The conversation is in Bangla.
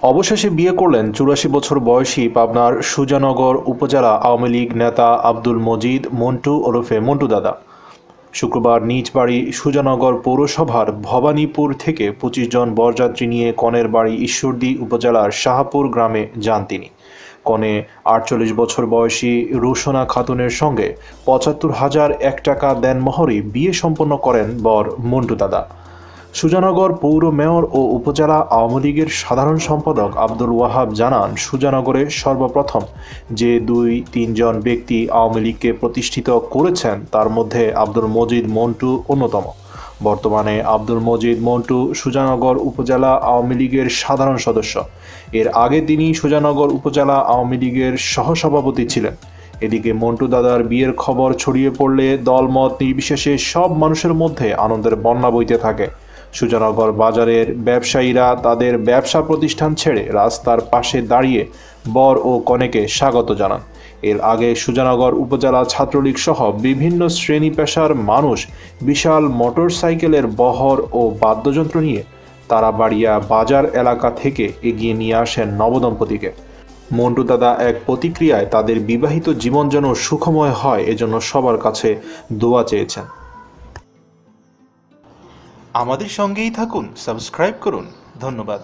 অবশেষে বিয়ে করলেন ৮৪ বছর বয়সী পাবনার সুজানগর উপজেলা আওয়ামী লীগ নেতা আব্দুল মজিদ মন্টু ওরফে মন্টু দাদা। শুক্রবার নিজ বাড়ি সুজানগর পৌরসভার ভবানীপুর থেকে ২৫ জন বরযাত্রী নিয়ে কনের বাড়ি ঈশ্বরদী উপজেলার শাহপুর গ্রামে যান তিনি। কনে ৪৮ বছর বয়সী রুশনা খাতুনের সঙ্গে ৭৫,০০০ টাকা দেনমোহরে বিয়ে সম্পন্ন করেন বর মন্টু দাদা। সুজানগর পৌর মেয়র ও উপজেলা আওয়ামী লীগের সাধারণ সম্পাদক আব্দুল ওয়াহাব জানান, সুজানগরে সর্বপ্রথম যে ২-৩ জন ব্যক্তি আওয়ামী লীগকে প্রতিষ্ঠিত করেছেন তার মধ্যে আব্দুল মজিদ মন্টু অন্যতম। বর্তমানে আব্দুল মজিদ মন্টু সুজানগর উপজেলা আওয়ামী লীগের সাধারণ সদস্য। এর আগে তিনি সুজানগর উপজেলা আওয়ামী লীগের সহসভাপতি ছিলেন। এদিকে মন্টু দাদার বিয়ের খবর ছড়িয়ে পড়লে দলমত নির্বিশেষে সব মানুষের মধ্যে আনন্দের বন্যা বইতে থাকে। সুজানগর বাজারের ব্যবসায়ীরা তাদের ব্যবসা প্রতিষ্ঠান ছেড়ে রাস্তার পাশে দাঁড়িয়ে বর ও কনেকে স্বাগত জানান। এর আগে সুজানগর উপজেলা ছাত্রলীগ সহ বিভিন্ন শ্রেণী পেশার মানুষ বিশাল মোটরসাইকেলের বহর ও বাদ্যযন্ত্র নিয়ে তারাবাড়িয়া বাজার এলাকা থেকে এগিয়ে নিয়ে আসেন নবদম্পতিকে। মন্টু দাদা এক প্রতিক্রিয়ায় তাদের বিবাহিত জীবন যেন সুখময় হয় এজন্য সবার কাছে দোয়া চেয়েছেন। আমাদের সঙ্গেই থাকুন, সাবস্ক্রাইব করুন। ধন্যবাদ।